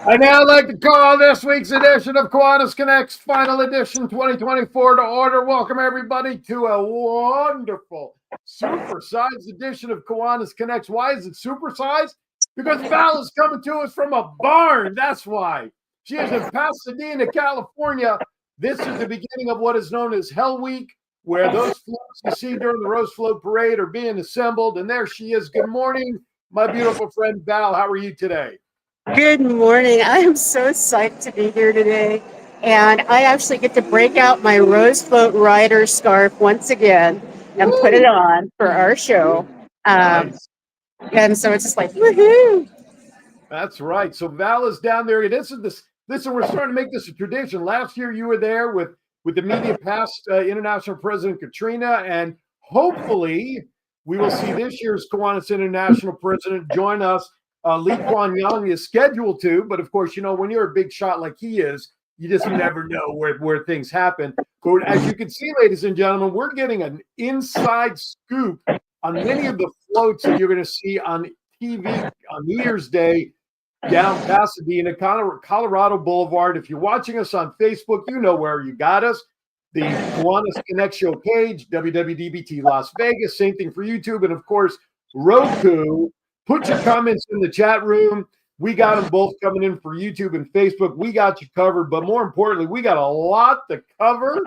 And now I'd like to call this week's edition of Kiwanis Connects, final edition 2024 to order. Welcome everybody to a wonderful supersized edition of Kiwanis Connects. Why is it supersized? Because Val is coming to us from a barn. That's why. She is in Pasadena, California. This is the beginning of what is known as Hell Week, where those floats you see during the Rose Float Parade are being assembled. And there she is. Good morning, my beautiful friend Val. How are you today? Good morning. I am so psyched to be here today. And I actually get to break out my Rose Float Rider scarf once again and put it on for our show. Nice. And so it's just like, woohoo. That's right. So Val is down there. Listen, we're starting to make this a tradition. Last year you were there with the media past International President Katrina, and hopefully we will see this year's Kiwanis International President join us. Lee Kuan Yew is scheduled to, but of course, you know, when you're a big shot like he is, you just never know where things happen. But as you can see, ladies and gentlemen, we're getting an inside scoop on many of the floats that you're going to see on TV on New Year's Day down Pasadena, Colorado Boulevard. If you're watching us on Facebook, you know where you got us. The Kiwanis Connect Show page, WWDBT Las Vegas, same thing for YouTube, and of course, Roku. Put your comments in the chat room. We got them both coming in for YouTube and Facebook. We got you covered, but more importantly, we got a lot to cover.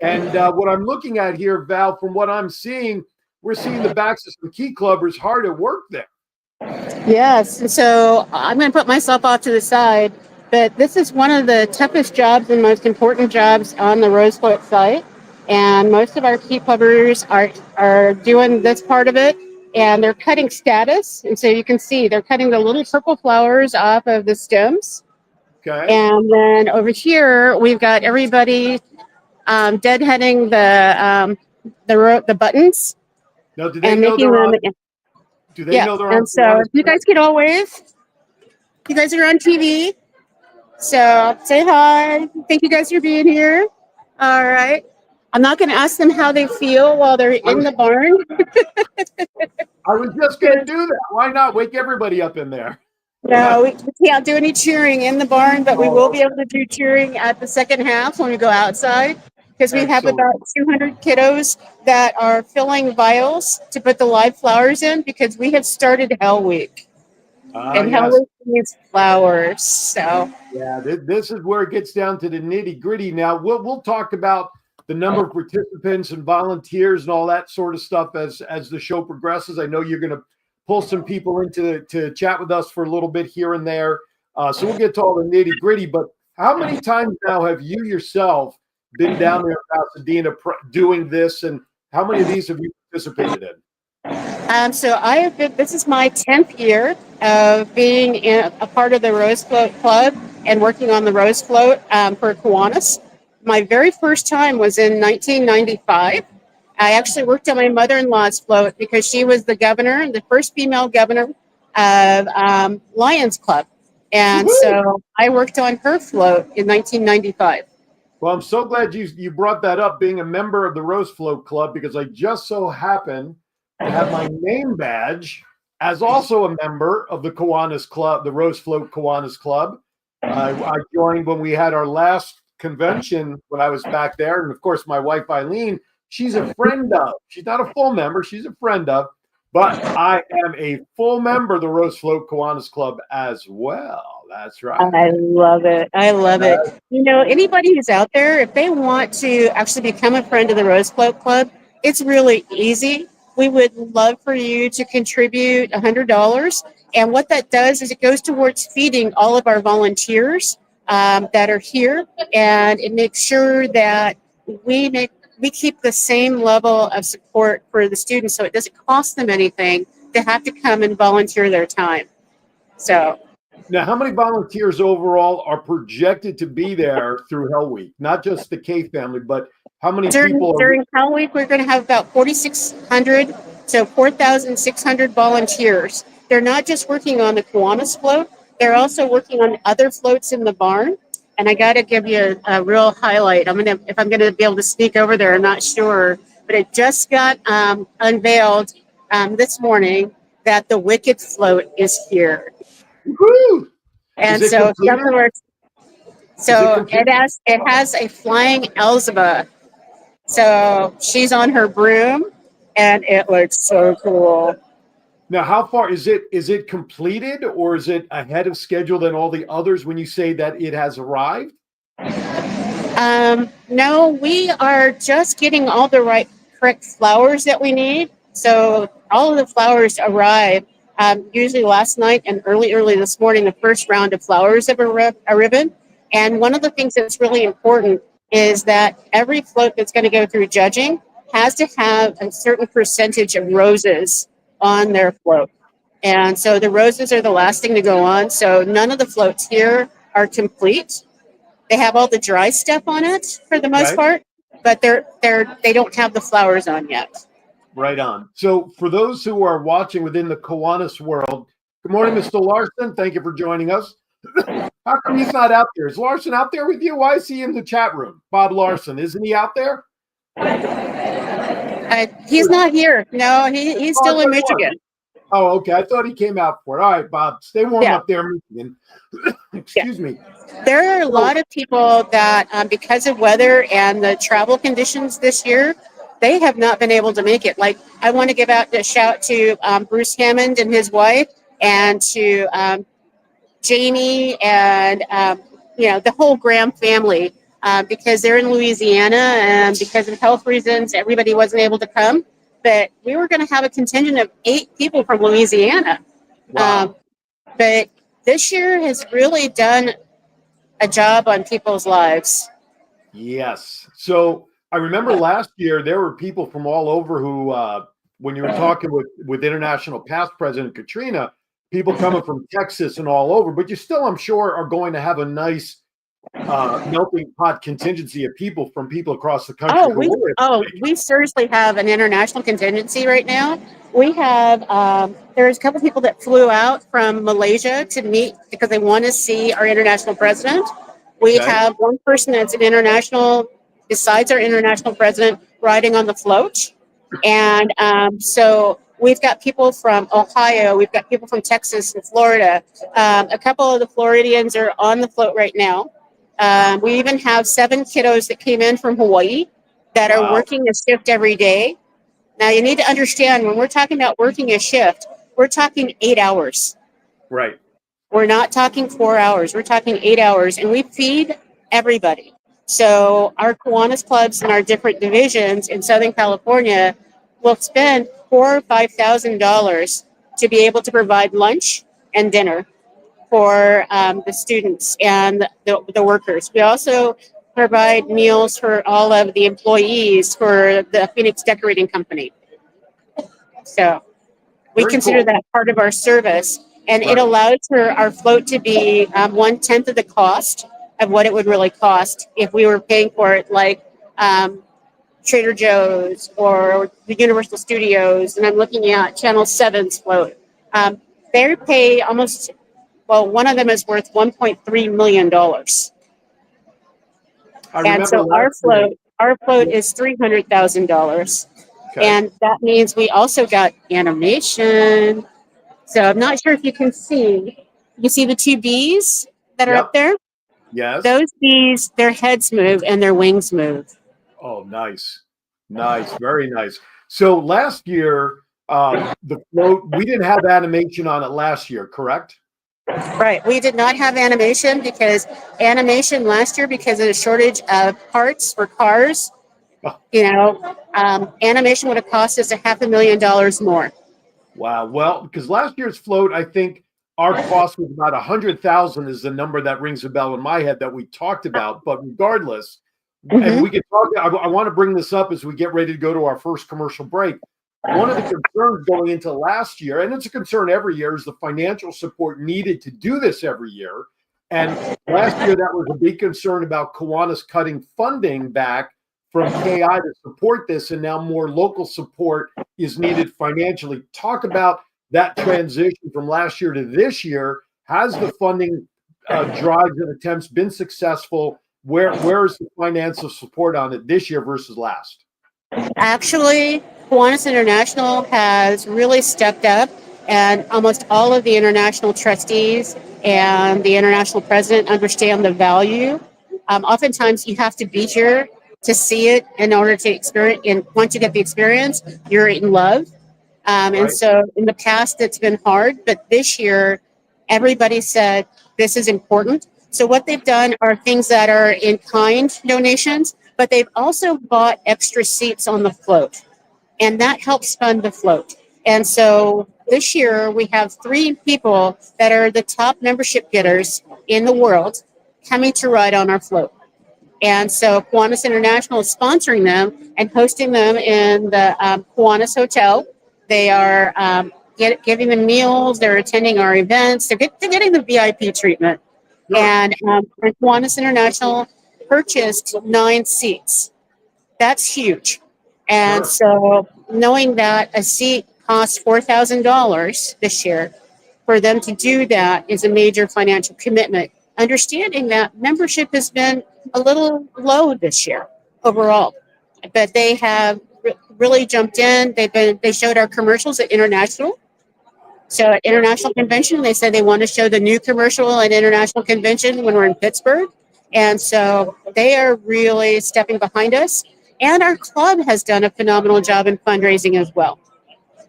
And what I'm looking at here, Val, from what I'm seeing, we're seeing the backs of some key clubbers hard at work there. Yes. So I'm going to put myself off to the side, but this is one of the toughest jobs and most important jobs on the Rose Float site. And most of our key clubbers are doing this part of it. And they're cutting status. And so you can see they're cutting the little purple flowers off of the stems. Okay. And then over here, we've got everybody deadheading the buttons. Now, do they know they're on? Do they know they're on? And so you guys can all wave. You guys are on TV. So say hi. Thank you guys for being here. All right. I'm not going to ask them how they feel while they're in the barn. I was just going to do that. Why not wake everybody up in there? No, we can't do any cheering in the barn, but we will be able to do cheering at the second half when we go outside, because we have about 200 kiddos that are filling vials to put the live flowers in, because we have started Hell Week. And Hell Week means flowers. So yeah, this is where it gets down to the nitty gritty. Now we'll talk about the number of participants and volunteers and all that sort of stuff as the show progresses. I know you're going to pull some people into to chat with us for a little bit here and there. So we'll get to all the nitty gritty. But how many times now have you yourself been down there in Pasadena doing this, and how many of these have you participated in? So I have been. This is my 10th year of being a part of the Rose Float Club and working on the Rose Float for Kiwanis. My very first time was in 1995. I actually worked on my mother-in-law's float because she was the governor, the first female governor of Lions Club. And so I worked on her float in 1995. Well, I'm so glad you brought that up, being a member of the Rose Float Club, because I just so happen to have my name badge as also a member of the Kiwanis Club, the Rose Float Kiwanis Club. I joined when we had our last convention when I was back there. And of course, my wife, Eileen, she's a friend of. She's not a full member. She's a friend of. But I am a full member of the Rose Float Kiwanis Club as well. That's right. I love it. I love it. You know, anybody who's out there, if they want to actually become a friend of the Rose Float Club, it's really easy. We would love for you to contribute $100. And what that does is it goes towards feeding all of our volunteers that are here, and it makes sure that we keep the same level of support for the students, so it doesn't cost them anything to have to come and volunteer their time. So now, how many volunteers overall are projected to be there through Hell Week? Not just the K family, but how many people? During Hell Week, we're going to have about 4,600, so 4,600 volunteers. They're not just working on the Kiwanis float. They're also working on other floats in the barn. And I got to give you a real highlight. If I'm gonna be able to sneak over there, I'm not sure, but it just got unveiled this morning that the Wicked float is here. Woo! And it so completed? something works. Is it So completed? it has a flying Elzevir. So she's on her broom, and it looks so cool. Now, how far is it? Is it completed, or is it ahead of schedule than all the others when you say that it has arrived? No, we are just getting all the correct flowers that we need. So all of the flowers arrive usually last night and early this morning. The first round of flowers have arrived. And one of the things that's really important is that every float that's going to go through judging has to have a certain percentage of roses on their float. And so the roses are the last thing to go on. So none of the floats here are complete. They have all the dry stuff on it for the most Okay. part, but they don't have the flowers on yet. Right on. So for those who are watching within the Kiwanis world, good morning, Mr. Larson. Thank you for joining us. How come he's not out there? Is Larson out there with you? Why is he in the chat room? Bob Larson, isn't he out there? He's not here. No, he's still in Michigan. Oh, okay. I thought he came out for it. All right, Bob, stay warm up there in Michigan. Excuse me. There are a lot of people that, because of weather and the travel conditions this year, they have not been able to make it. Like, I want to give out a shout to Bruce Hammond and his wife, and to Jamie, and the whole Graham family, because they're in Louisiana, and because of health reasons, everybody wasn't able to come. But we were going to have a contingent of 8 people from Louisiana. Wow. But this year has really done a job on people's lives. Yes. So I remember last year there were people from all over who, when you were talking with International Past President Katrina, people coming from Texas and all over, but you still, I'm sure, are going to have a nice melting pot contingency of people from people across the country. We seriously have an international contingency right now. We have there's a couple people that flew out from Malaysia to meet because they want to see our international president. We have one person that's an international, besides our international president, riding on the float. And so we've got people from Ohio, we've got people from Texas and Florida. A couple of the Floridians are on the float right now. We even have 7 kiddos that came in from Hawaii that are working a shift every day. Now, you need to understand, when we're talking about working a shift, we're talking 8 hours. Right. We're not talking 4 hours. We're talking 8 hours, and we feed everybody. So our Kiwanis clubs and our different divisions in Southern California will spend $4,000 or $5,000 to be able to provide lunch and dinner for the students and the workers. We also provide meals for all of the employees for the Phoenix Decorating Company. So we consider that part of our service, and it allows for our float to be 1/10 of the cost of what it would really cost if we were paying for it, like Trader Joe's or the Universal Studios. And I'm looking at Channel 7's float. They pay almost, well, one of them is worth $1.3 million. And so our float is $300,000. Okay. And that means we also got animation. So I'm not sure if you can see. You see the 2 bees that are up there? Yes. Those bees, their heads move and their wings move. Oh, nice. Nice. Very nice. So last year, the float, we didn't have animation on it last year, correct? Right. We did not have animation last year, because of the shortage of parts for cars, animation would have cost us $500,000 more. Wow. Well, because last year's float, I think our cost was about $100,000 is the number that rings a bell in my head that we talked about. But regardless, and we can talk, I want to bring this up as we get ready to go to our first commercial break. One of the concerns going into last year, and it's a concern every year, is the financial support needed to do this every year. And last year, that was a big concern about Kiwanis cutting funding back from KI to support this, and now more local support is needed financially. Talk about that transition from last year to this year. Has the funding drives and attempts been successful? Where is the financial support on it this year versus last? Actually, Kiwanis International has really stepped up And almost all of the international trustees and the international president understand the value. Oftentimes, you have to be here to see it in order to experience. And once you get the experience, you're in love. And Right. so in the past, it's been hard, but this year, everybody said this is important. So what they've done are things that are in kind donations, but they've also bought extra seats on the float, and that helps fund the float. And so this year, we have 3 people that are the top membership getters in the world coming to ride on our float. And so Kiwanis International is sponsoring them and hosting them in the Kiwanis Hotel. They are giving them meals. They're attending our events. They're getting the VIP treatment. Sure. And Kiwanis International purchased 9 seats. That's huge. And Sure. so knowing that a seat costs $4,000 this year, for them to do that is a major financial commitment. Understanding that membership has been a little low this year overall, but they have really jumped in. They showed our commercials at international. So at international convention, they said they want to show the new commercial at international convention when we're in Pittsburgh, and so they are really stepping behind us. And our club has done a phenomenal job in fundraising as well.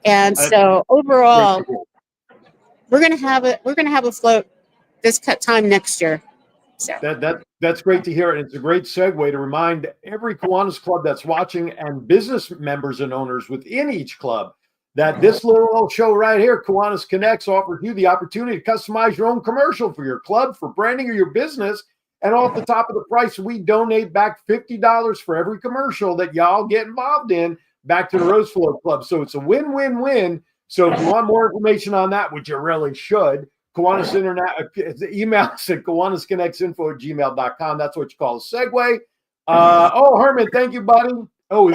And so Great overall, to hear. we're going to have a float this time next year. So That's great to hear, and it's a great segue to remind every Kiwanis club that's watching and business members and owners within each club that this little old show right here, Kiwanis Connects, offers you the opportunity to customize your own commercial for your club, for branding, or your business. And off the top of the price, we donate back $50 for every commercial that y'all get involved in back to the Rose Float Club. So it's a win-win-win. So if you want more information on that, which you really should, Kiwanis email us at KiwanisConnectsInfo@gmail.com. That's what you call a segue. Herman, thank you, buddy. Oh,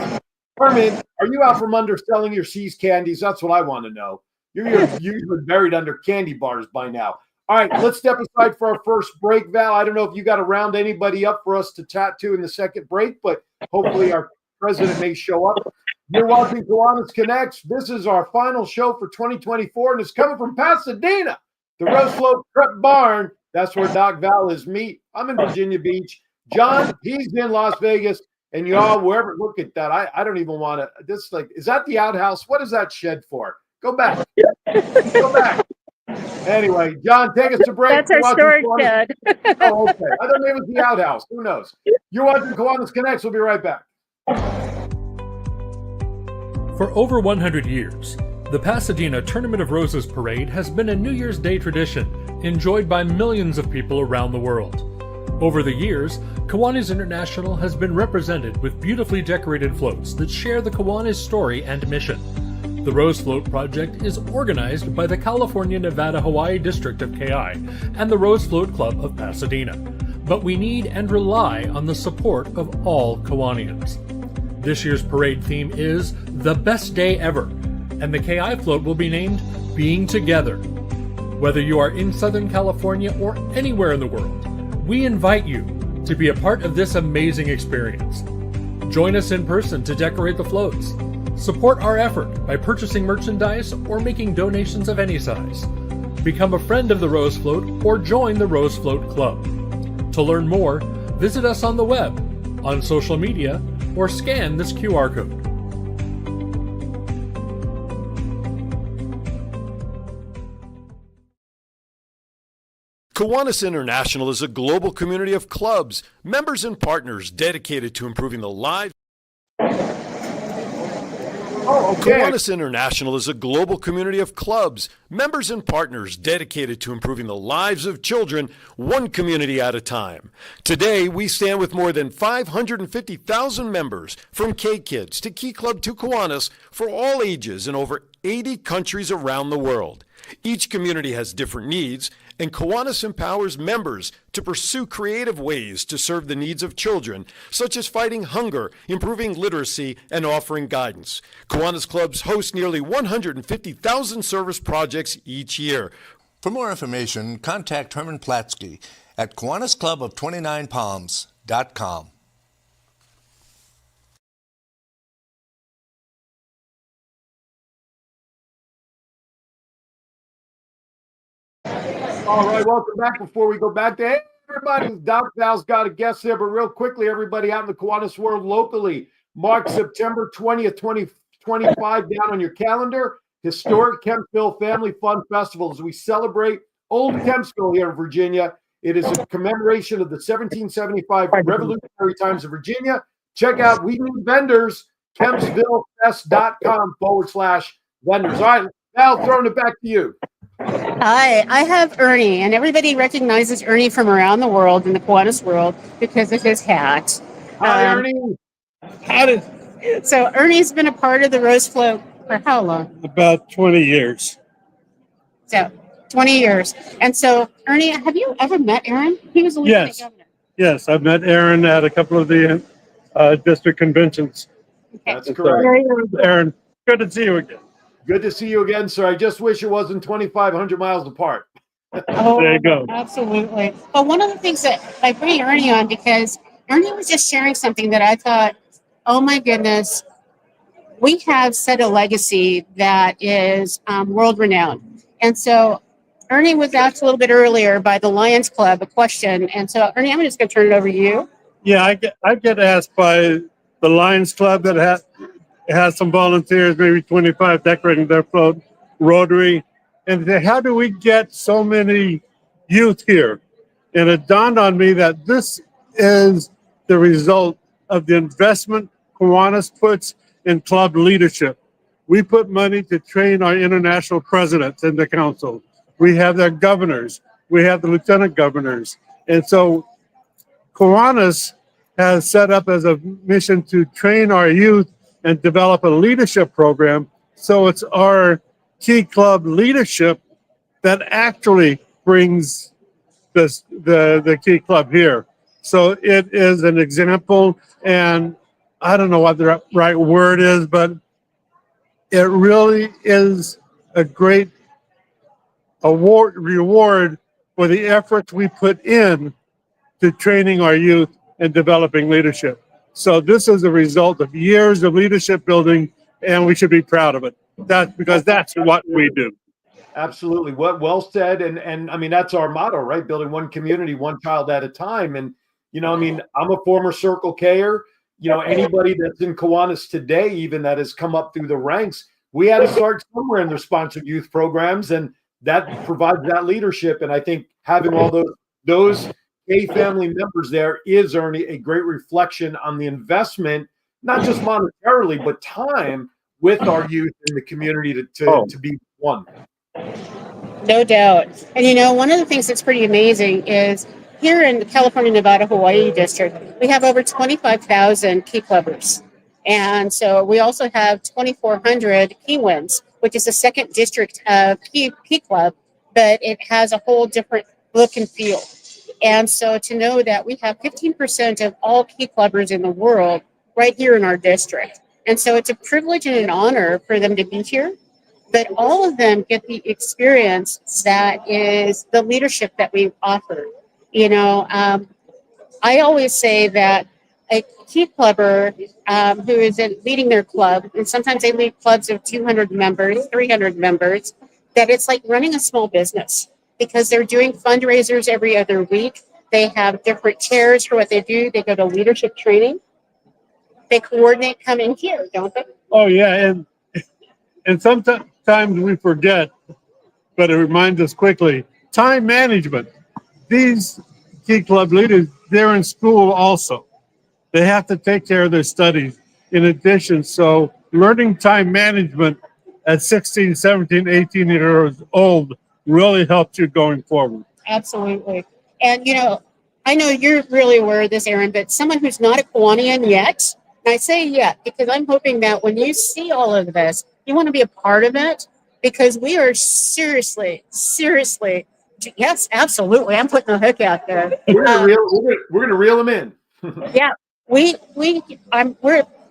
Herman, are you out from under selling your Seas candies? That's what I want to know. You're usually buried under candy bars by now. All right, let's step aside for our first break, Val. I don't know if you got to round anybody up for us to chat to in the second break, but hopefully our president may show up. You're watching Kiwanis Connects. This is our final show for 2024, and it's coming from Pasadena, the Rose Float Prep Barn. That's where Doc Val is meet. I'm in Virginia Beach. John, he's in Las Vegas. And y'all, wherever, look at that. I don't even want to, this like, is that the outhouse? What is that shed for? Go back. Go back. Anyway, John, take us to break. that's our storage shed. Oh, okay. I thought maybe it was the outhouse. Who knows? You're watching Kiwanis Connects. We'll be right back. For over 100 years, the Pasadena Tournament of Roses Parade has been a New Year's Day tradition enjoyed by millions of people around the world. Over the years, Kiwanis International has been represented with beautifully decorated floats that share the Kiwanis story and mission. The Rose Float Project is organized by the California, Nevada, Hawaii District of KI and the Rose Float Club of Pasadena, but we need and rely on the support of all Kiwanians. This year's parade theme is The Best Day Ever, and the KI float will be named Being Together. Whether you are in Southern California or anywhere in the world, we invite you to be a part of this amazing experience. Join us in person to decorate the floats. Support our effort by purchasing merchandise or making donations of any size. Become a friend of the Rose Float or join the Rose Float Club. To learn more, visit us on the web, on social media, or scan this QR code. Kiwanis International is a global community of clubs, members, and partners dedicated to improving the lives. Kiwanis International is a global community of clubs, members, and partners dedicated to improving the lives of children, one community at a time. Today, we stand with more than 550,000 members, from K-Kids to Key Club to Kiwanis, for all ages in over 80 countries around the world. Each community has different needs, and Kiwanis empowers members to pursue creative ways to serve the needs of children, such as fighting hunger, improving literacy, and offering guidance. Kiwanis clubs host nearly 150,000 service projects each year. For more information, contact Herman Platsky at KiwanisClub of 29Palms.com. All right, welcome back. Before we go back to everybody, Doc Val's got a guest there, but real quickly, everybody out in the Kiwanis world locally, mark September 20th, 2025 down on your calendar. Historic Kempsville Family Fun Festival as we celebrate Old Kempsville here in Virginia. It is a commemoration of the 1775 revolutionary times of Virginia. Check out We Need Vendors, kempsvillefest.com/vendors. All right, Val, throwing it back to you. Hi, I have Ernie, and everybody recognizes Ernie from around the world in the Kiwanis world because of his hat. Hi, Ernie. So Ernie's been a part of the Rose Float for how long? About 20 years. So 20 years. And so, Ernie, have you ever met Aaron? He was the lieutenant governor. Yes, I've met Aaron at a couple of the district conventions. Okay. That's correct. Aaron, good to see you again. Good to see you again, sir. I just wish it wasn't 2,500 miles apart. Oh, There you go. absolutely. But one of the things that I bring Ernie on because Ernie was just sharing something that I thought, oh my goodness, we have set a legacy that is world renowned. And so Ernie was asked a little bit earlier by the Lions Club a question. And so Ernie, I'm just going to turn it over to you. Yeah, I get asked by the Lions Club that has some volunteers, maybe 25 decorating their float, Rotary, and they, how do we get so many youth here? And it dawned on me that this is the result of the investment Kiwanis puts in club leadership. We put money to train our international presidents in the council. We have their governors. We have the lieutenant governors. And so Kiwanis has set up as a mission to train our youth and develop a leadership program. So it's our key club leadership that actually brings the key club here. So it is an example, and I don't know what the right word is, but it really is a great reward for the efforts we put in to training our youth and developing leadership. So this is a result of years of leadership building, and we should be proud of it. Because that's what we do. Absolutely. Well said. And I mean, that's our motto, right? Building one community, one child at a time. And, you know, I mean, I'm a former Circle K-er. You know, anybody that's in Kiwanis today, even that has come up through the ranks, we had to start somewhere in their sponsored youth programs, and that provides that leadership. And I think having all those K family members there is, Ernie, a great reflection on the investment, not just monetarily, but time with our youth in the community to be one. No doubt. And you know, one of the things that's pretty amazing is here in the California, Nevada, Hawaii district, we have over 25,000 key clubbers. And so we also have 2,400 Kiwins, which is the second district of Key Club, but it has a whole different look and feel. And so to know that we have 15% of all key clubbers in the world right here in our district. And so it's a privilege and an honor for them to be here. But all of them get the experience that is the leadership that we offer. You know, I always say that a key clubber who is leading their club, and sometimes they lead clubs of 200 members, 300 members, that it's like running a small business because they're doing fundraisers every other week. They have different chairs for what they do. They go to leadership training. They coordinate coming here, don't they? Oh, yeah. And sometimes we forget, but it reminds us quickly, time management. These key club leaders, they're in school also. They have to take care of their studies in addition. So learning time management at 16, 17, 18 years old really helps you going forward. Absolutely. And, you know, I know you're really aware of this, Aaron, but someone who's not a Kiwanian yet, and I say yet because I'm hoping that when you see all of this, you want to be a part of it because we are seriously, yes, absolutely. I'm putting the hook out there. We're gonna reel them in. Yeah, we're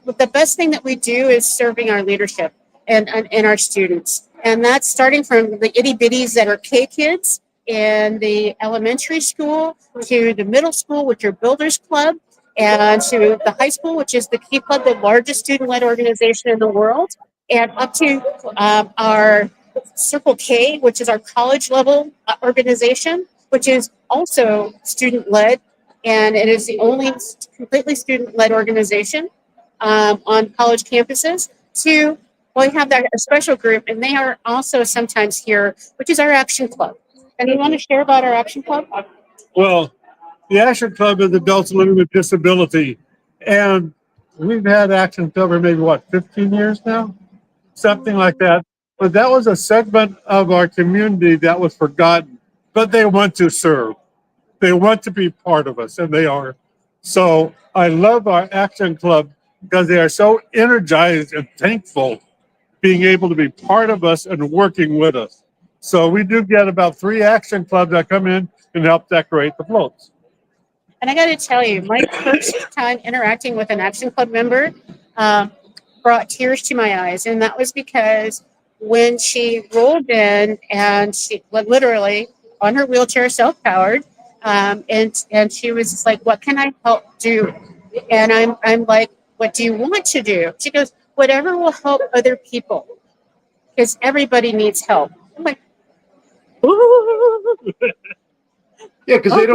the best thing that we do is serving our leadership and our students, and that's starting from the itty bitties that are K kids in the elementary school to the middle school, which are Builders Club, and to the high school, which is the Key Club, the largest student-led organization in the world, and up to our Circle K, which is our college level organization, which is also student led, and it is the only completely student led organization on college campuses. To we have that a special group, and they are also sometimes here, which is our Action Club. And you want to share about our Action Club? Well, the Action Club is adults living with disability, and we've had Action Club for maybe 15 years now, something like that. But that was a segment of our community that was forgotten. But they want to serve. They want to be part of us, and they are. So I love our Action Club because they are so energized and thankful being able to be part of us and working with us. So we do get about 3 Action Clubs that come in and help decorate the floats. And I got to tell you, my first time interacting with an Action Club member brought tears to my eyes. And that was because when she rolled in and she literally on her wheelchair, self-powered, and she was just like, what can I help do? And I'm like, what do you want to do? She goes, whatever will help other people, because everybody needs help. I'm like, ooh. Yeah, because they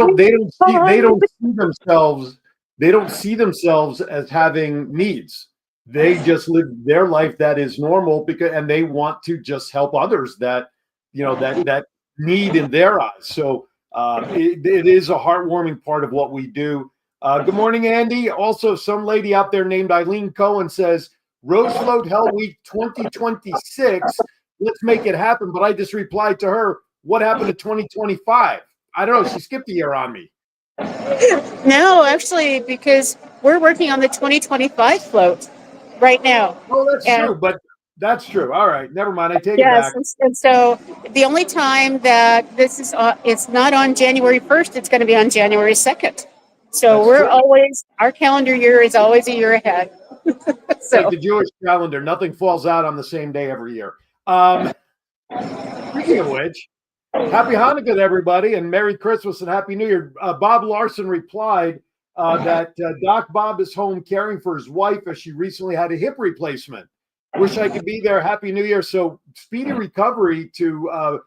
don't see themselves as having needs. They just live their life that is normal and they want to just help others that that need in their eyes. So it is a heartwarming part of what we do. Good morning, Andy. Also, some lady out there named Eileen Cohen says Rose Float Hell Week 2026. Let's make it happen. But I just replied to her, what happened to 2025? I don't know. She skipped a year on me. No, actually, because we're working on the 2025 float right now. Oh, that's true. But that's true. All right. Never mind. I take it back. And so the only time that this is, it's not on January 1st, it's going to be on January 2nd. So our calendar year is always a year ahead. So like the Jewish calendar, nothing falls out on the same day every year. Speaking of which, Happy Hanukkah to everybody, and Merry Christmas and Happy New Year. Bob Larson replied that Doc Bob is home caring for his wife as she recently had a hip replacement. Wish I could be there. Happy New Year. So speedy recovery to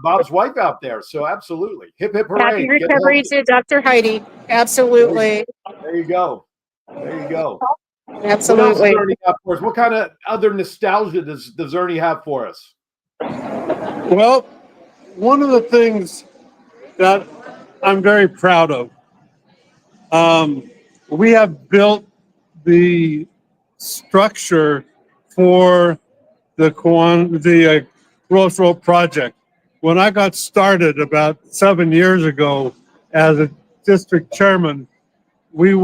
Bob's wife out there. So absolutely. Hip, hip, hooray. Happy recovery to Dr. Heidi. Absolutely. There you go. There you go. Absolutely. What else does Ernie have for us? What kind of other nostalgia does Ernie have for us? Well, one of the things that I'm very proud of, we have built the structure for the Rose Road project. When I got started about 7 years ago as a district chairman, we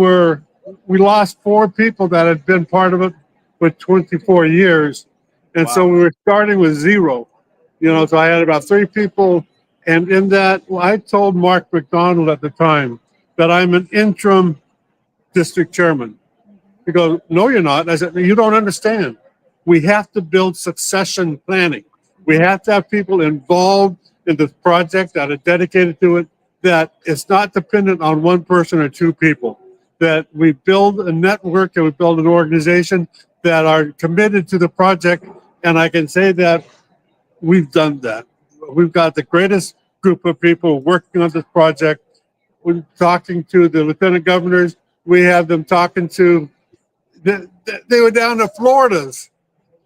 lost 4 people that had been part of it for 24 years. And wow. So we were starting with 0. So I had about 3 people. And in that, I told Mark McDonald at the time that I'm an interim district chairman. He goes, no, you're not. I said, you don't understand. We have to build succession planning. We have to have people involved in this project that are dedicated to it, that it's not dependent on 1 person or 2 people, that we build a network and we build an organization that are committed to the project. And I can say that we've done that. We've got the greatest group of people working on this project. We're talking to the lieutenant governors. We have them talking to, they were down to Florida's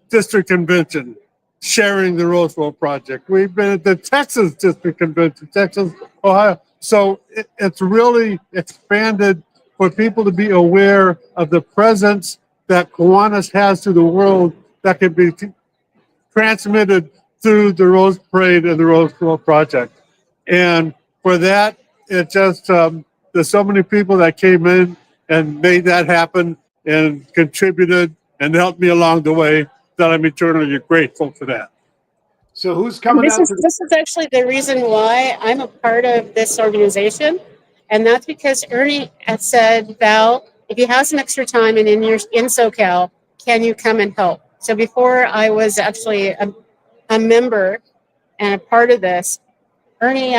district convention, sharing the Roseville project. We've been at the Texas district convention, Texas, Ohio. So it's really expanded for people to be aware of the presence that Kiwanis has to the world that can be transmitted through the Rose Parade and the Roseville project. And for that, it just, there's so many people that came in and made that happen and contributed and helped me along the way that I'm eternally grateful for that. So who's coming out? This is actually the reason why I'm a part of this organization. And that's because Ernie had said, Val, if you have some extra time and in SoCal, can you come and help? So before I was actually a member and a part of this, Ernie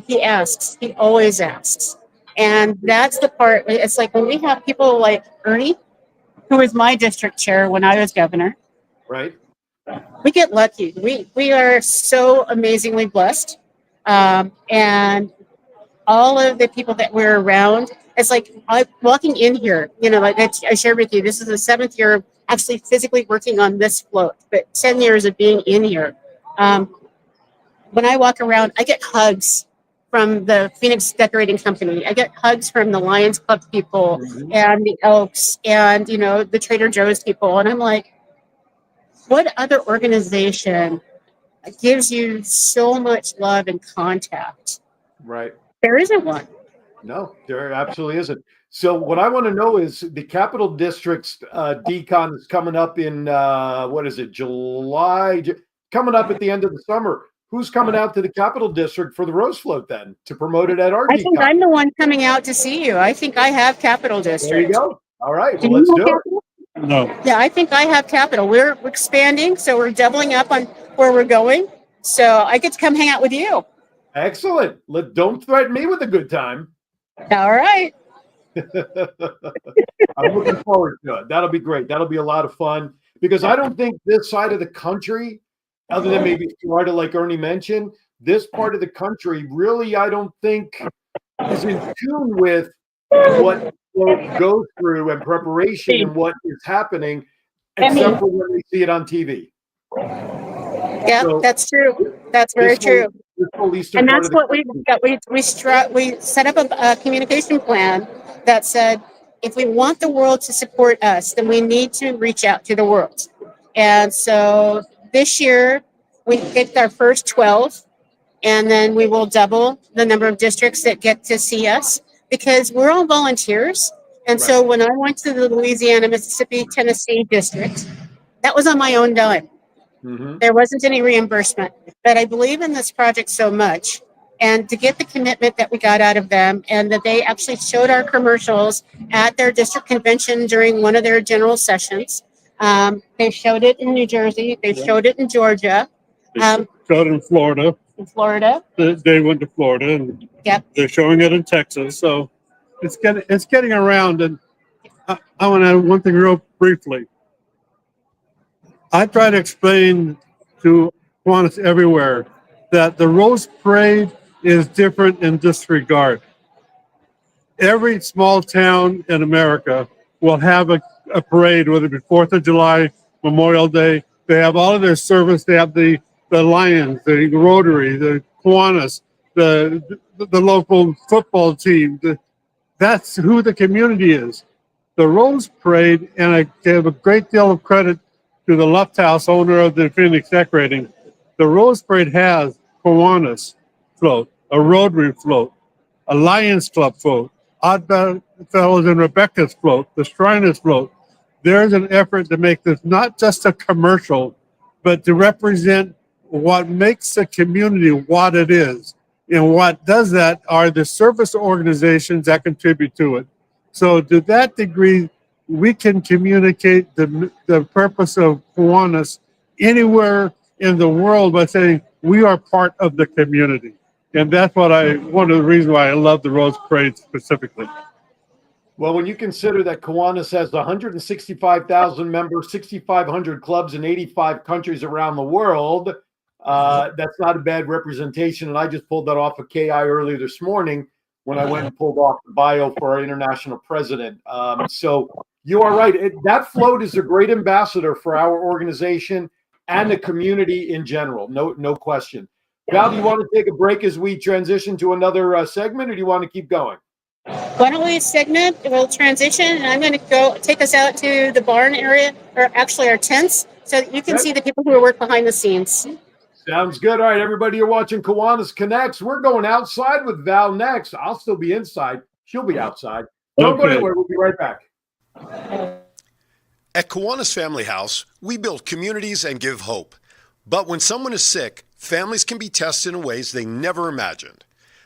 he always asks. And that's the part, it's like when we have people like Ernie, who was my district chair when I was governor. Right. we get lucky. We are so amazingly blessed, and all of the people that we're around. It's like walking in here. Like I shared with you, this is the 7th year of actually physically working on this float, but 10 years of being in here. When I walk around, I get hugs from the Phoenix Decorating Company. I get hugs from the Lions Club people and the Elks and, the Trader Joe's people. And I'm like, what other organization gives you so much love and contact? Right. There isn't one. No, there absolutely isn't. So what I want to know is the Capital District's decon is coming up in, July? Coming up at the end of the summer. Who's coming out to the Capital District for the Rose Float then to promote it at our I think decon? I'm the one coming out to see you. I think I have Capital District. There you go. All right. Do Well, you let's have do it. Capital? No. Yeah, I think I have Capital. We're expanding, so we're doubling up on where we're going. So I get to come hang out with you. Excellent. Don't threaten me with a good time. All right. I'm looking forward to it. That'll be great. That'll be a lot of fun because I don't think this side of the country, other than maybe Florida, like Ernie mentioned, this part of the country really, I don't think, is in tune with what float goes through and preparation and what is happening, except for when they see it on TV. Yeah, So, that's true. That's very true. And that's what we set up a communication plan that said, if we want the world to support us, then we need to reach out to the world. And so this year we picked our first 12, and then we will double the number of districts that get to see us because we're all volunteers. And so when I went to the Louisiana, Mississippi, Tennessee district, that was on my own dime. There wasn't any reimbursement, but I believe in this project so much. And to get the commitment that we got out of them, and that they actually showed our commercials at their district convention during one of their general sessions. They showed it in New Jersey. They showed it in Georgia. They showed it in Florida. They went to Florida, and they're showing it in Texas. So it's getting around. And I want to add one thing real briefly. I try to explain to Kiwanis everywhere that the Rose Parade is different in this regard. Every small town in America will have a parade, whether it be 4th of July, Memorial Day. They have all of their service. They have the Lions, the Rotary, the Kiwanis, the local football team. That's who the community is. The Rose Parade, and I give a great deal of credit to the Luft House, owner of the Phoenix Decorating. The Rose Parade has Kiwanis float, a Rotary float, a Lions Club float, Odd Fellows and Rebecca's float, the Shriners float. There's an effort to make this not just a commercial, but to represent what makes the community what it is. And what does that are the service organizations that contribute to it. So to that degree, we can communicate the purpose of Kiwanis anywhere in the world by saying we are part of the community. And that's one of the reasons why I love the Rose Parade specifically. Well, when you consider that Kiwanis has 165,000 members, 6,500 clubs in 85 countries around the world, that's not a bad representation. And I just pulled that off of KI earlier this morning when I went and pulled off the bio for our international president. So you are right. That float is a great ambassador for our organization and the community in general. No question. Val, do you want to take a break as we transition to another segment, or do you want to keep going? Why don't we segment? We'll transition, and I'm going to go take us out to the barn area, or actually our tents, so that you can see the people who work behind the scenes. Sounds good. All right, everybody, you're watching Kiwanis Connects. We're going outside with Val next. I'll still be inside. She'll be outside. Don't go anywhere. We'll be right back. At Kiwanis Family House, we build communities and give hope. But when someone is sick, families can be tested in ways they never imagined.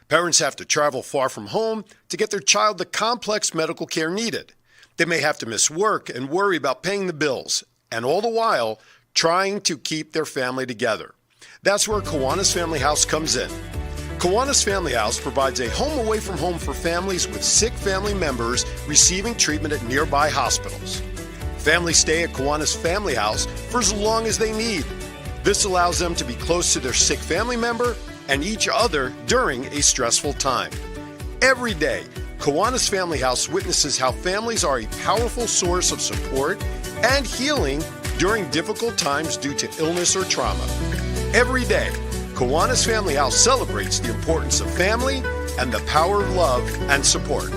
Parents have to travel far from home to get their child the complex medical care needed. They may have to miss work and worry about paying the bills, and all the while, trying to keep their family together. That's where Kiwanis Family House comes in. Kiwanis Family House provides a home away from home for families with sick family members receiving treatment at nearby hospitals. Families stay at Kiwanis Family House for as long as they need. This allows them to be close to their sick family member and each other during a stressful time. Every day, Kiwanis Family House witnesses how families are a powerful source of support and healing during difficult times due to illness or trauma. Every day, Kiwanis Family House celebrates the importance of family and the power of love and support.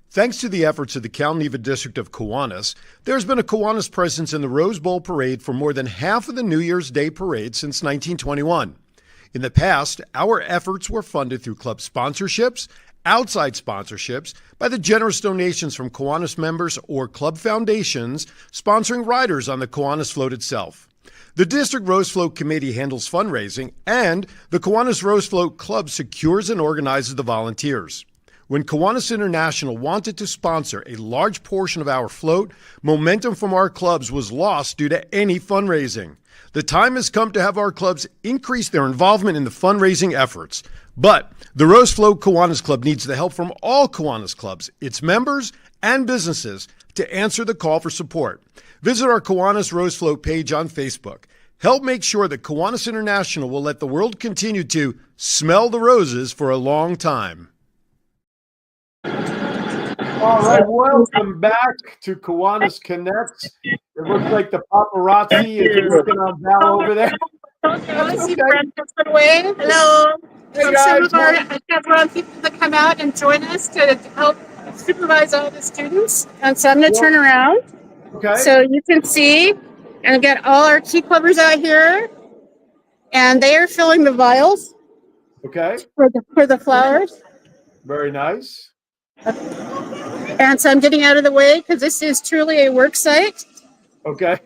Thanks to the efforts of the Cal Neva District of Kiwanis, there's been a Kiwanis presence in the Rose Bowl Parade for more than half of the New Year's Day Parade since 1921. In the past, our efforts were funded through club sponsorships, outside sponsorships, by the generous donations from Kiwanis members or club foundations sponsoring riders on the Kiwanis float itself. The District Rose Float Committee handles fundraising, and the Kiwanis Rose Float Club secures and organizes the volunteers. When Kiwanis International wanted to sponsor a large portion of our float, momentum from our clubs was lost due to any fundraising. The time has come to have our clubs increase their involvement in the fundraising efforts. But the Rose Float Kiwanis Club needs the help from all Kiwanis clubs, its members, and businesses to answer the call for support. Visit our Kiwanis Rose Float page on Facebook. Help make sure that Kiwanis International will let the world continue to smell the roses for a long time. All right, welcome back to Kiwanis Connects. It looks like the paparazzi is looking on Val over there. Okay. Hello. Hey, Some guys. of our Chevron people that come out and join us to help supervise all the students. And so I'm going to turn around Okay. so you can see, and I've got all our key clubbers out here, and they are filling the vials Okay. for the flowers. Very nice. And so I'm getting out of the way because this is truly a work site. Okay.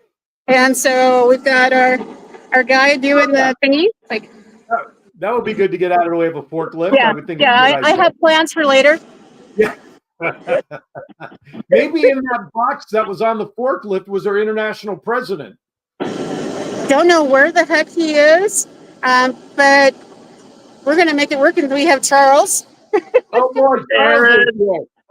And so we've got our guy doing the thingy. Like, That would be good to get out of the way of a forklift. yeah, I would think. I have plans for later. Yeah. Maybe in that box that was on the forklift was our international president. Don't know where the heck he is, but we're going to make it work. And we have Charles. Oh, boy. Aaron.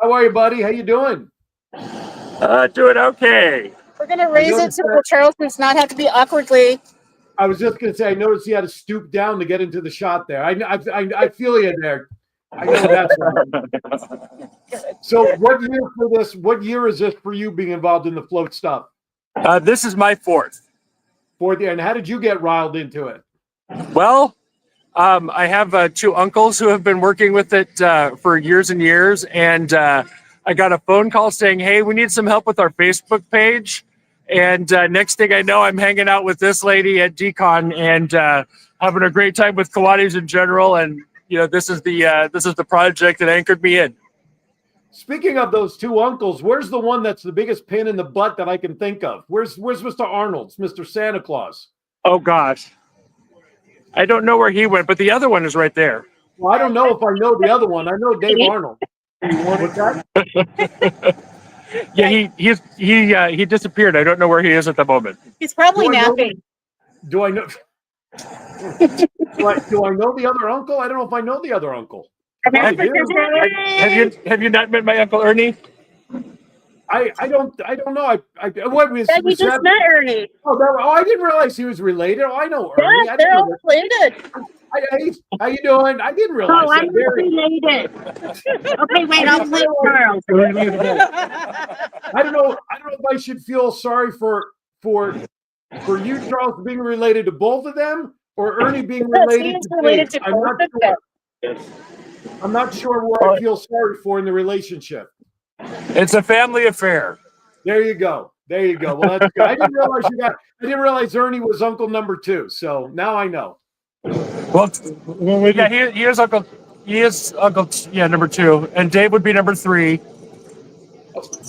How are you, buddy? How you doing? Doing okay. We're going to raise it so Charles does not have to be awkwardly. I was just going to say, I noticed he had to stoop down to get into the shot there. I feel you there. I know that's right. So what year is this for you being involved in the float stuff? This is my fourth. Fourth year. And how did you get riled into it? Well, I have two uncles who have been working with it for years and years. And I got a phone call saying, hey, we need some help with our Facebook page. And next thing I know, I'm hanging out with this lady at Decon and having a great time with Kiwanis in general. And this is the project that anchored me in. Speaking of those two uncles, where's the one that's the biggest pain in the butt that I can think of? Where's Mr. Arnold's, Mr. Santa Claus? Oh gosh, I don't know where he went, but the other one is right there. Well, I don't know if I know the other one. I know Dave Arnold. What's that? Yeah, he disappeared. I don't know where he is at the moment. He's probably napping. Do I know? Do I know the other uncle? I don't know if I know the other uncle. Have you not met my Uncle Ernie? I don't know. What was We just met Ernie. I didn't realize he was related. Oh, I know Ernie. Yeah, they're all related. How you doing? I didn't realize. Oh, I'm not related. Okay, wait, I'll play Charles. I don't know if I should feel sorry for you, Charles, being related to both of them, or Ernie being related to both of them. I'm not sure what I feel sorry for in the relationship. It's a family affair. There you go. Well, that's good. I didn't realize Ernie was uncle number 2. So now I know. Well, yeah, he is uncle. He is uncle. Yeah, number 2, and Dave would be number 3.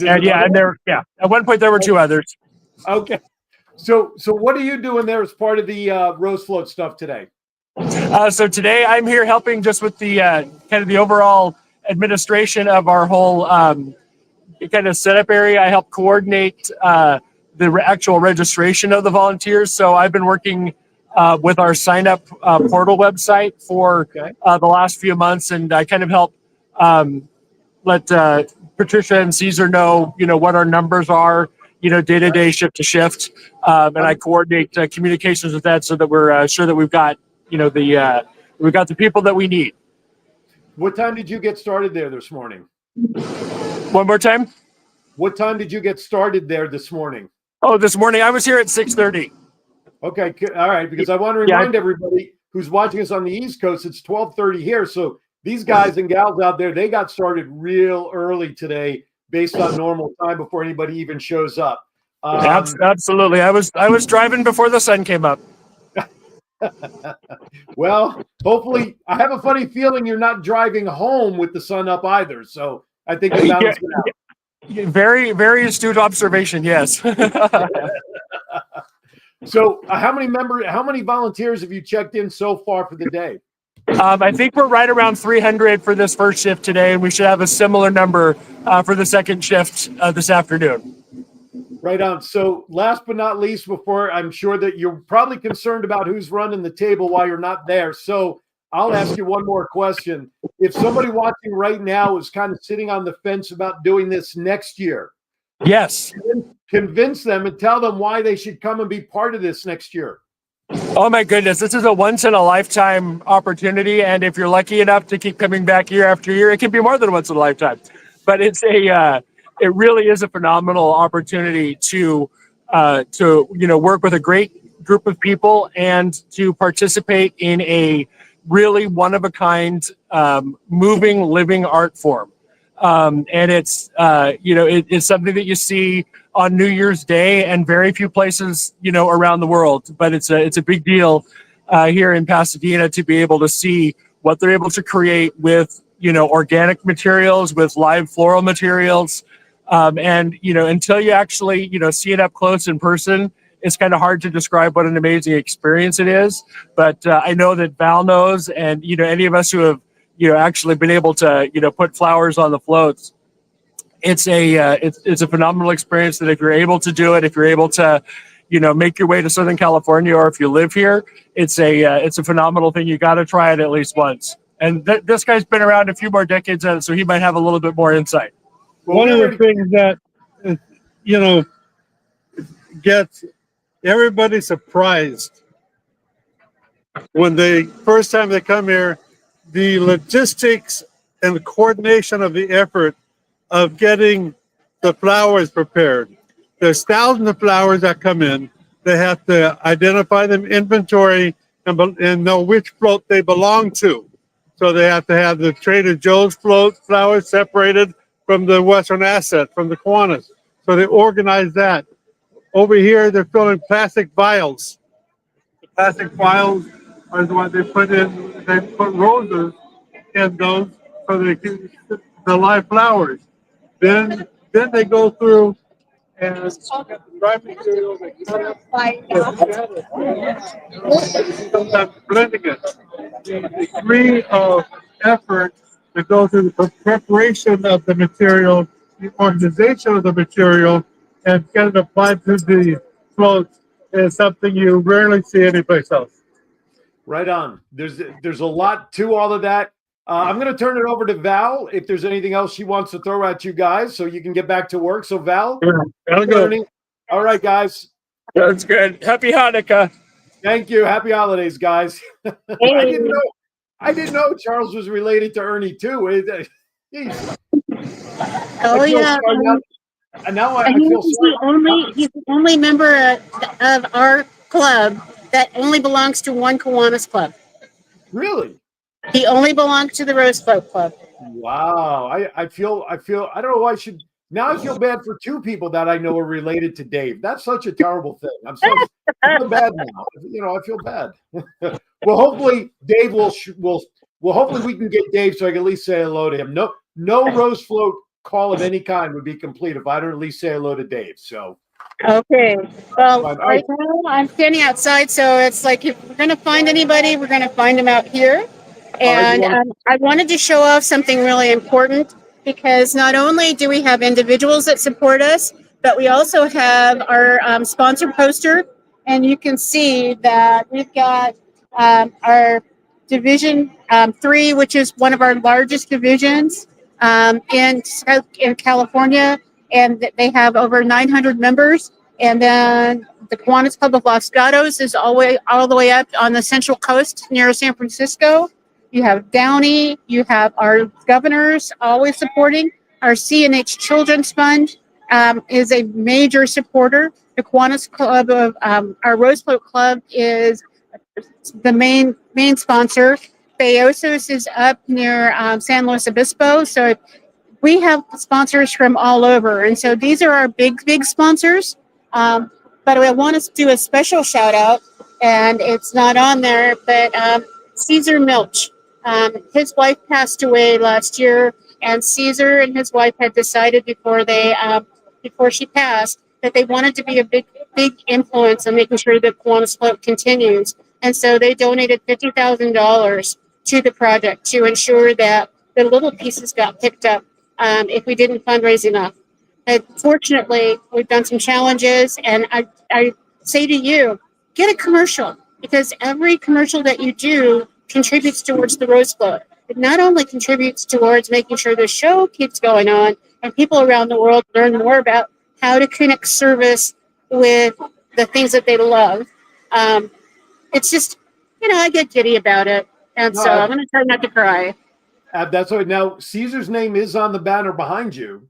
And at one point there were 2 others. Okay. So what are you doing there as part of the Rose Float stuff today? So today I'm here helping just with the kind of the overall administration of our whole kind of setup area. I help coordinate the actual registration of the volunteers. So I've been working with our sign up portal website for the last few months, and I kind of help let Patricia and Caesar know, what our numbers are, day to day, shift to shift, and I coordinate communications with that so that we're sure that we've got we've got the people that we need. What time did you get started there this morning? One more time. What time did you get started there this morning? Oh, this morning I was here at 6:30. Okay, all right. Because I want to remind everybody who's watching us on the East Coast, it's 12:30 here. So these guys and gals out there, they got started real early today, based on normal time before anybody even shows up. Absolutely, I was driving before the sun came up. Well, hopefully, I have a funny feeling you're not driving home with the sun up either. So I think the balance it out. Very, very astute observation. Yes. So how many volunteers have you checked in so far for the day? I think we're right around 300 for this first shift today, and we should have a similar number for the second shift this afternoon. Right on. So last but not least, before I'm sure that you're probably concerned about who's running the table while you're not there. So I'll ask you one more question. If somebody watching right now is kind of sitting on the fence about doing this next year, yes, convince them and tell them why they should come and be part of this next year. Oh my goodness, this is a once in a lifetime opportunity, and if you're lucky enough to keep coming back year after year, it can be more than once in a lifetime. But it really is a phenomenal opportunity to work with a great group of people and to participate in a really one of a kind moving living art form. And it's it's something that you see on New Year's Day and very few places around the world, but it's a big deal here in Pasadena to be able to see what they're able to create with organic materials, with live floral materials. And until you actually see it up close in person, it's kind of hard to describe what an amazing experience it is. But I know that Val knows, and any of us who have actually been able to put flowers on the floats, it's a phenomenal experience. That if you're able to do it, if you're able to make your way to Southern California, or if you live here, it's a phenomenal thing. You got to try it at least once. And this guy's been around a few more decades at it, so he might have a little bit more insight. One of the things that gets everybody surprised when first time they come here, the logistics and the coordination of the effort of getting the flowers prepared. There's thousands of flowers that come in. They have to identify them, inventory, and know which float they belong to. So they have to have the Trader Joe's flowers separated from the Western Asset, from the Kiwanis. So they organize that. Over here, they're filling plastic vials. The plastic vials are the ones they put in. They put roses in those so they can the live flowers. Then they go through and get the dry material. They cut it. Sometimes blending it. The degree of effort to go through the preparation of the material, the organization of the material, and get it applied to the floats is something you rarely see anyplace else. Right on. There's a lot to all of that. I'm going to turn it over to Val if there's anything else she wants to throw at you guys so you can get back to work. So Val, all right, guys. That's good. Happy Hanukkah. Thank you. Happy holidays, guys. I didn't know Charles was related to Ernie too. Oh yeah. And now I feel sorry. He's the only member of our club that only belongs to one Kiwanis club. Really? He only belongs to the Rose Float Club. Wow. I feel I don't know why I should. Now I feel bad for two people that I know are related to Dave. That's such a terrible thing. I feel bad now. I feel bad. Well, hopefully Dave will hopefully we can get Dave so I can at least say hello to him. No Rose Float call of any kind would be complete if I don't at least say hello to Dave. So okay. Well, right now I'm standing outside, so it's like if we're going to find anybody, we're going to find them out here. And I wanted to show off something really important, because not only do we have individuals that support us, but we also have our sponsor poster and you can see that we've got our Division 3, which is one of our largest divisions in California, and they have over 900 members. And then the Kiwanis Club of Los Gatos is all the way up on the Central Coast near San Francisco. You have Downey, you have our governors always supporting. Our CNH Children's Fund is a major supporter. The Kiwanis Club of our Rose Float Club is the main sponsor. Beosos is up near San Luis Obispo. So we have sponsors from all over. And so these are our big sponsors. But I want to do a special shout out, and it's not on there, but Caesar Milch. His wife passed away last year, and Caesar and his wife had decided before she passed that they wanted to be a big influence on making sure that Kiwanis Float continues. And so they donated $50,000 to the project to ensure that the little pieces got picked up if we didn't fundraise enough. Fortunately, we've done some challenges, and I say to you, get a commercial, because every commercial that you do contributes towards the Rose Float. It not only contributes towards making sure the show keeps going on and people around the world learn more about how to connect service with the things that they love. It's just, I get giddy about it. And so I'm going to try not to cry. That's right. Now, Caesar's name is on the banner behind you.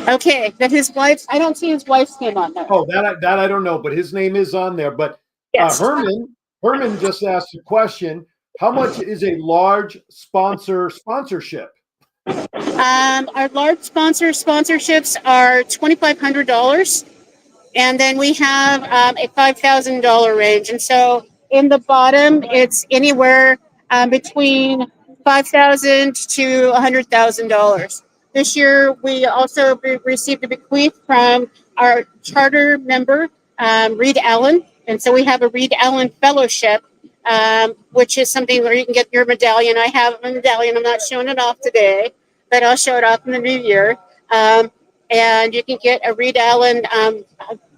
Okay, that his wife, I don't see his wife's name on there. Oh, that I don't know, but his name is on there. But Yes. Herman just asked a question. How much is a large sponsorship? Our large sponsorships are $2,500, and then we have a $5,000 range. And so in the bottom, it's anywhere between $5,000 to $100,000. This year, we also received a bequeath from our charter member, Reed Allen. And so we have a Reed Allen Fellowship, which is something where you can get your medallion. I have a medallion. I'm not showing it off today, but I'll show it off in the new year. And you can get a Reed Allen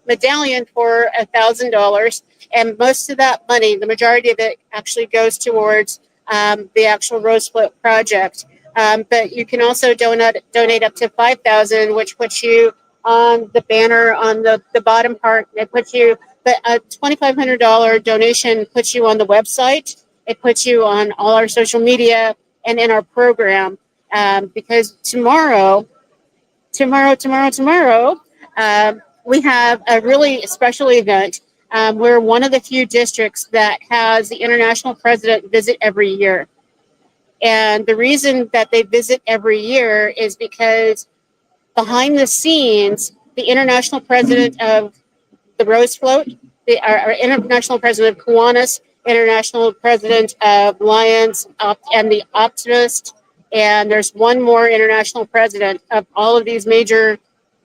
medallion for $1,000. And most of that money, the majority of it, actually goes towards the actual Rose Float project. But you can also donate up to $5,000, which puts you on the banner on the bottom part. It puts you, but a $2,500 donation puts you on the website. It puts you on all our social media and in our program. Because tomorrow, we have a really special event. We're one of the few districts that has the international president visit every year. And the reason that they visit every year is because behind the scenes, the international president of the Rose Float, our international president of Kiwanis, international president of Lions, and the Optimist, and there's one more international president of all of these major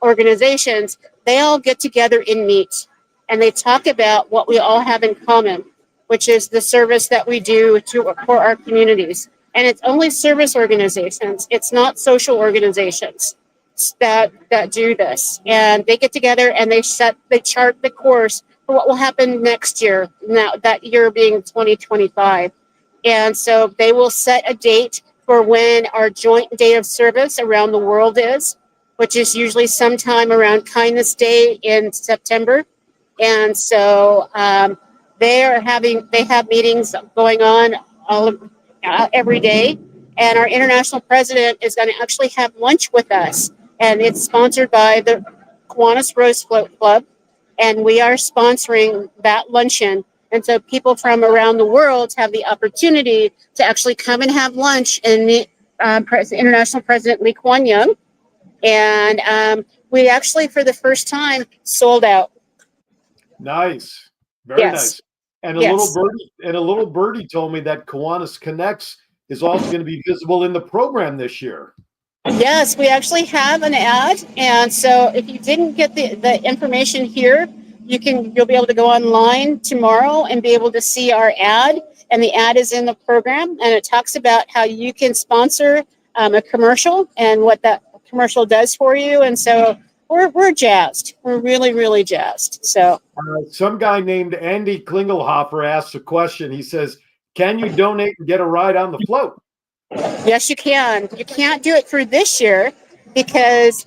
organizations. They all get together and meet, and they talk about what we all have in common, which is the service that we do for our communities. And it's only service organizations. It's not social organizations that do this. And they get together and they chart the course for what will happen next year, now that year being 2025. And so they will set a date for when our joint day of service around the world is, which is usually sometime around Kindness Day in September. And so they have meetings going on every day. And our international president is going to actually have lunch with us. And it's sponsored by the Kiwanis Rose Float Club. And we are sponsoring that luncheon. And so people from around the world have the opportunity to actually come and have lunch and meet International President Lee Kuan Yew. And we actually, for the first time, sold out. Nice. Very nice. And a little birdie told me that Kiwanis Connects is also going to be visible in the program this year. Yes, we actually have an ad. And so if you didn't get the information here, you'll be able to go online tomorrow and be able to see our ad. And the ad is in the program, and it talks about how you can sponsor a commercial and what that commercial does for you. And so we're jazzed. We're really jazzed. So Some guy named Andy Klingelhofer asks a question. He says, "Can you donate and get a ride on the float?" yes, you can. You can't do it for this year because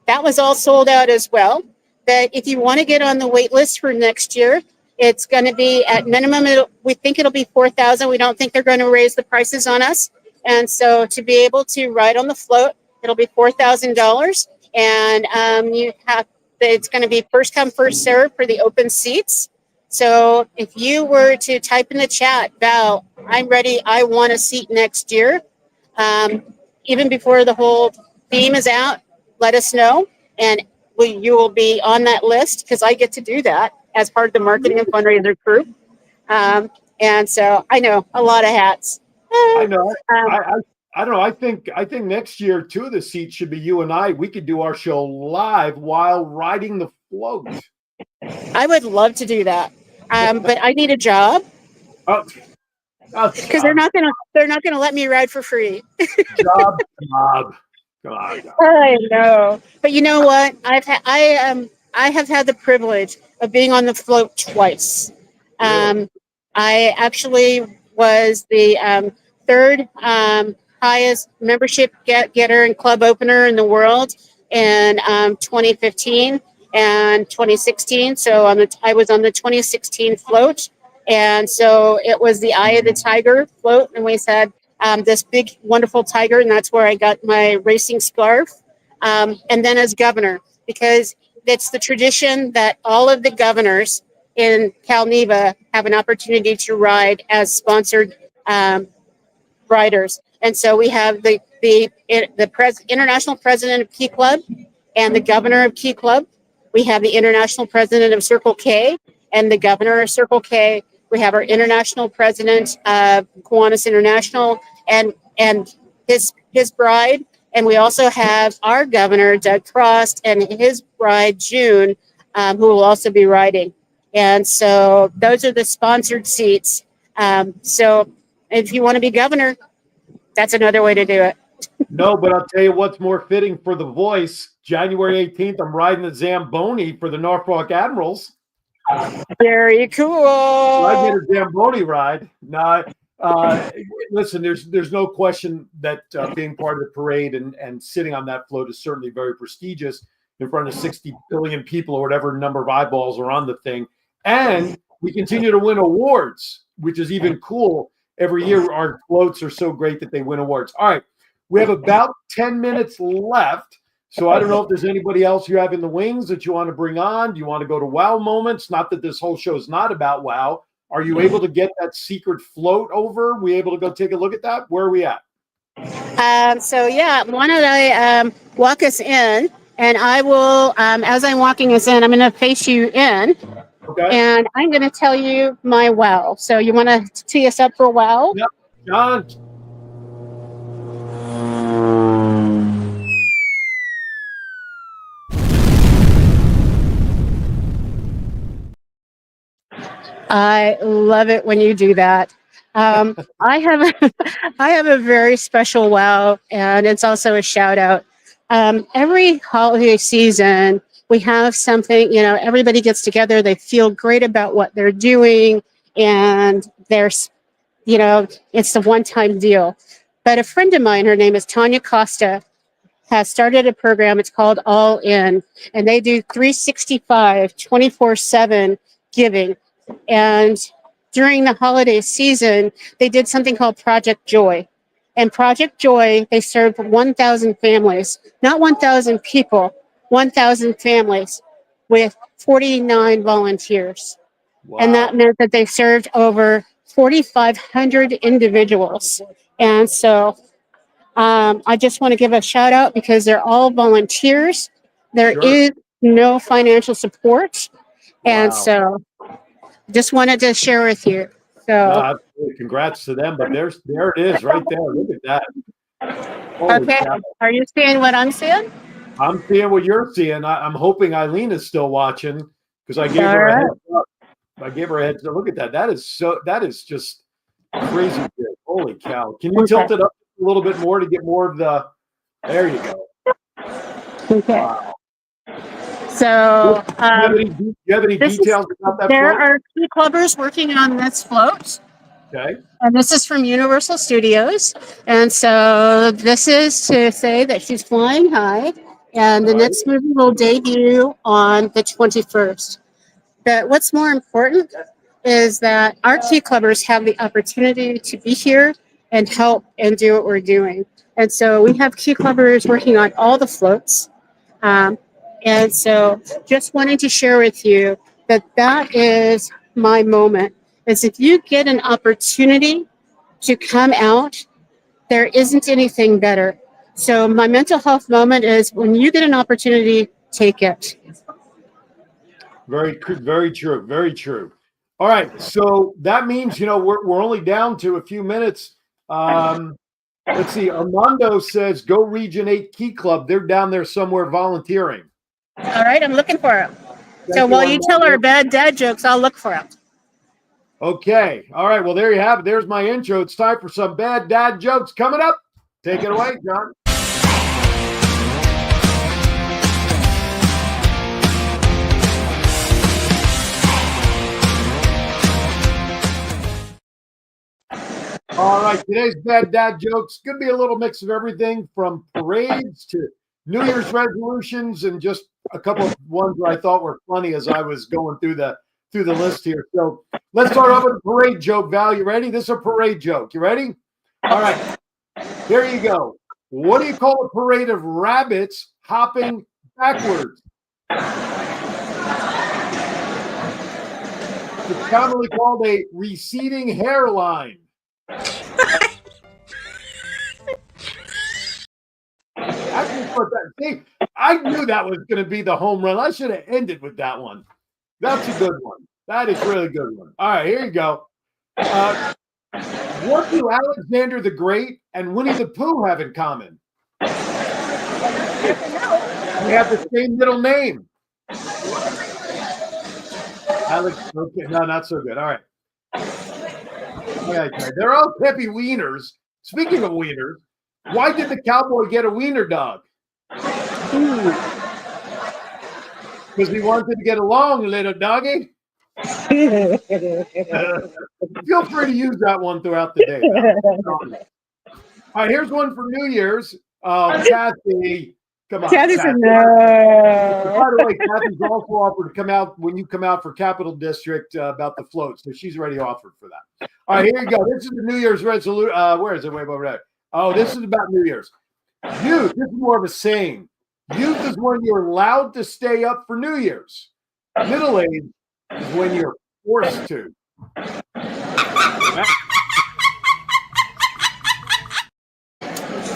that was all sold out as well. But if you want to get on the wait list for next year, it's going to be at minimum. We think it'll be 4,000. We don't think they're going to raise the prices on us. And so to be able to ride on the float, it'll be $4,000. And it's going to be first come, first serve for the open seats. So if you were to type in the chat, Val, I'm ready, I want a seat next year, even before the whole theme is out, let us know. And you will be on that list because I get to do that as part of the marketing and fundraiser group. And so I know a lot of hats. I know. I don't know. I think next year, 2 of the seats should be you and I. We could do our show live while riding the float. I would love to do that, but I need a job because they're not gonna let me ride for free. job. God. I know, but you know what? I have had the privilege of being on the float twice. Really? I actually was the third highest membership getter and club opener in the world in 2015 and 2016. So I was on the 2016 float, and so it was the Eye of the Tiger float, and we said this big wonderful tiger, and that's where I got my racing scarf. And then as governor, because it's the tradition that all of the governors in Calneva have an opportunity to ride as sponsored riders. And so we have the international president of Key Club and the governor of Key Club. We have the international president of Circle K and the governor of Circle K. We have our international president of Kiwanis International and his bride. And we also have our governor, Doug Frost, and his bride, June, who will also be riding. And so those are the sponsored seats. So if you want to be governor, that's another way to do it. No, but I'll tell you what's more fitting for the voice. January 18th, I'm riding the Zamboni for the Norfolk Admirals. Very cool. I get a Zamboni ride. No, listen, there's no question that being part of the parade and sitting on that float is certainly very prestigious in front of 60 billion people or whatever number of eyeballs are on the thing. And we continue to win awards, which is even cool. Every year, our floats are so great that they win awards. All right, we have about 10 minutes left. So I don't know if there's anybody else you have in the wings that you want to bring on. Do you want to go to wow moments? Not that this whole show is not about wow. Are you able to get that secret float over? We able to go take a look at that? Where are we at? So yeah, why don't I walk us in, and I will, as I'm walking us in, I'm going to face you in. Okay. And I'm going to tell you my wow. So you want to tee us up for a wow? Yep. John. I love it when you do that. I have a very special wow, and it's also a shout out. Every holiday season, we have something, everybody gets together, they feel great about what they're doing, and there's, it's a one-time deal. But a friend of mine, her name is Tanya Costa, has started a program. It's called All In, and they do 365, 24/7 giving. And during the holiday season, they did something called Project Joy. And Project Joy, they served 1,000 families, not 1,000 people, 1,000 families with 49 volunteers. Wow. And that meant that they served over 4,500 individuals. And so I just want to give a shout out because they're all volunteers. There is no financial support. And so just wanted to share with you. So congrats to them. But there it is right there. Look at that. Holy cow. Are you seeing what I'm seeing? I'm seeing what you're seeing. I'm hoping Eileen is still watching because I gave her a heads up. I gave her a heads up. Look at that. That is just crazy good. Holy cow. Can you tilt it up a little bit more to get more of the, there you go. Okay. Wow. So Do you have any this is details about that there float? are key clubbers working on this float. Okay. And this is from Universal Studios. And so this is to say that she's flying high. And the All right. next movie will debut on the 21st. But what's more important is that our key clubbers have the opportunity to be here and help and do what we're doing. And so we have key clubbers working on all the floats. And so just wanted to share with you that that is my moment. Is if you get an opportunity to come out, there isn't anything better. So my mental health moment is when you get an opportunity, take it. Very true. Very true. All right. So that means, we're only down to a few minutes. Let's see. Armando says, go Region 8 Key Club. They're down there somewhere volunteering. All right, I'm looking for it. So Thank while you, you tell Armando. our bad dad jokes, I'll look for it. Okay. All right. Well, there you have it. There's my intro. It's time for some bad dad jokes coming up. Take it away, John. All right. Today's bad dad jokes could be a little mix of everything from parades to New Year's resolutions and just a couple of ones that I thought were funny as I was going through the list here. So let's start off with a parade joke. Val, you ready? This is a parade joke. You ready? All right. Here you go. What do you call a parade of rabbits hopping backwards? It's commonly called a receding hairline. I knew that was going to be the home run. I should have ended with that one. That's a good one. That is really a good one. All right, here you go. What do Alexander the Great and Winnie the Pooh have in common? They have the same middle name. Alex, okay, no, not so good. All right. Okay. They're all peppy wieners. Speaking of wieners, why did the cowboy get a wiener dog? Because he wanted to get along, little doggy. Feel free to use that one throughout the day. All right, here's one for New Year's. Kathy, come on. Kathy said no. By the way, Kathy's also offered to come out when you come out for Capital District about the float, so she's already offered for that. All right, here you go. This is the New Year's resolution. Where is it? Way over there. Oh, this is about New Year's. Youth, this is more of a saying. Youth is when you're allowed to stay up for New Year's. Middle age is when you're forced to.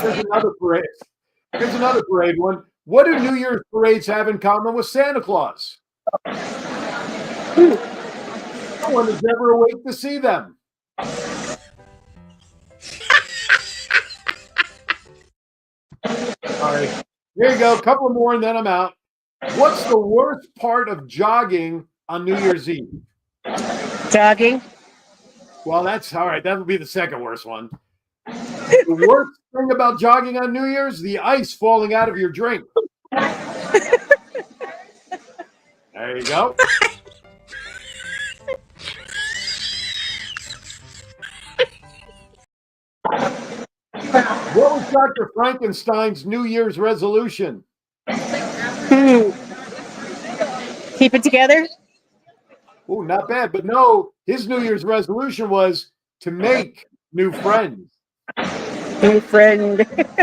Here's another parade. Here's another parade one. What do New Year's parades have in common with Santa Claus? No one is ever awake to see them. All right. Here you go. A couple more and then I'm out. What's the worst part of jogging on New Year's Eve? Jogging. Well, that's all right. That would be the second worst one. The worst thing about jogging on New Year's, the ice falling out of your drink. There you go. What was Dr. Frankenstein's New Year's resolution? Keep it together. Oh, not bad. But no, his New Year's resolution was to make new friends. New friend. Okay,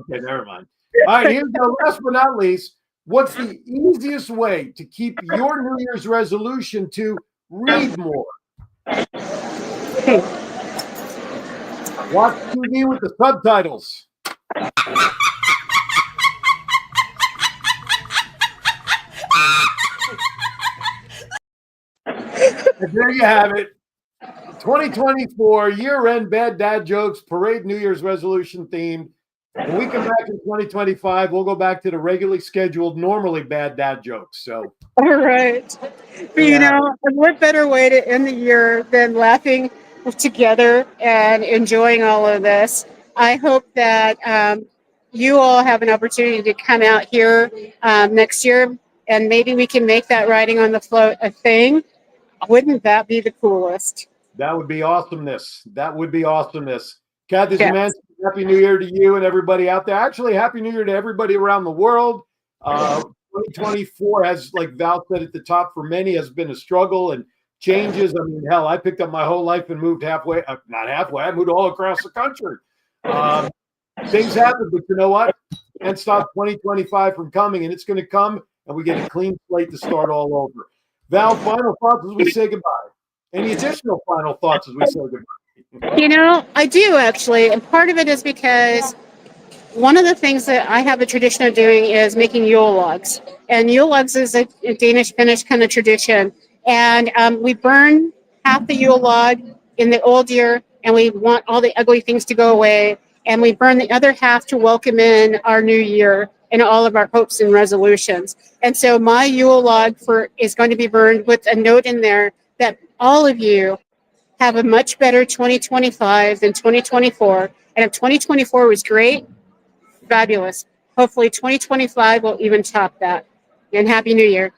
never mind. All right, here's the last but not least. What's the easiest way to keep your New Year's resolution to read more? Watch TV with the subtitles. And there you have it. 2024 year-end bad dad jokes, parade New Year's resolution themed. When we come back in 2025, we'll go back to the regularly scheduled, normally bad dad jokes. So, all right. But, you know, what better way to end the year than laughing together and enjoying all of this? I hope that you all have an opportunity to come out here next year, and maybe we can make that riding on the float a thing. Wouldn't that be the coolest? That would be awesomeness. That would be awesomeness. Kathy Yes. Zemanski, Happy New Year to you and everybody out there. Actually, Happy New Year to everybody around the world. 2024 has, like Val said at the top, for many has been a struggle and changes. I mean, hell, I picked up my whole life and moved halfway, not halfway, I moved all across the country. Things happen, but you know what? Can't stop 2025 from coming, and it's going to come, and we get a clean slate to start all over. Val, final thoughts as we say goodbye. Any additional final thoughts as we say goodbye? You know, I do actually, and part of it is because one of the things that I have a tradition of doing is making Yule logs, and Yule logs is a Danish-Finnish kind of tradition, and we burn half the Yule log in the old year, and we want all the ugly things to go away, and we burn the other half to welcome in our new year and all of our hopes and resolutions. And so my Yule log is going to be burned with a note in there that all of you have a much better 2025 than 2024. And if 2024 was great, fabulous. Hopefully 2025 will even top that. And Happy New Year.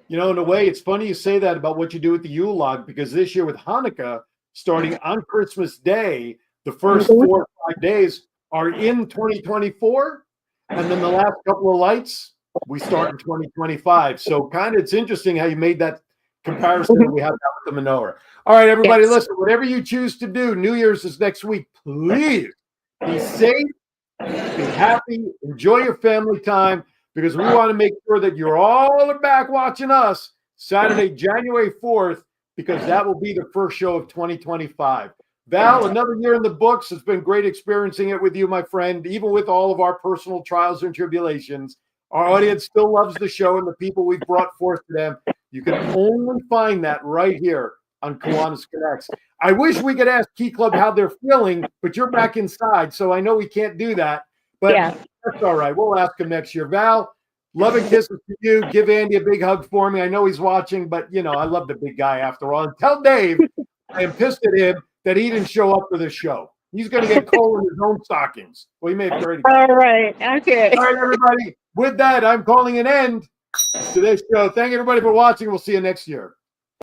You know, in a way, it's funny you say that about what you do with the Yule log, because this year with Hanukkah, starting on Christmas Day, the first 4 or 5 days are in 2024. And then the last couple of lights, we start in 2025. So kind of, it's interesting how you made that comparison that we have that with the menorah. All right, everybody, Yes. listen, whatever you choose to do, New Year's is next week. Please be safe, be happy, enjoy your family time, because we want to make sure that you're all back watching us Saturday, January 4th, because that will be the first show of 2025. Val, another year in the books. It's been great experiencing it with you, my friend, even with all of our personal trials and tribulations. Our audience still loves the show and the people we've brought forth to them. You can only find that right here on Kiwanis Connects. I wish we could ask Key Club how they're feeling, but you're back inside, so I know we can't do that. But Yeah. that's all right. We'll ask him next year. Val, love and kisses to you. Give Andy a big hug for me. I know he's watching, but, you know, I love the big guy after all. And tell Dave I am pissed at him that he didn't show up for the show. He's going to get coal in his own stockings. Well, he may have already. All right. Okay. All right, everybody. With that, I'm calling an end to this show. Thank everybody for watching. We'll see you next year.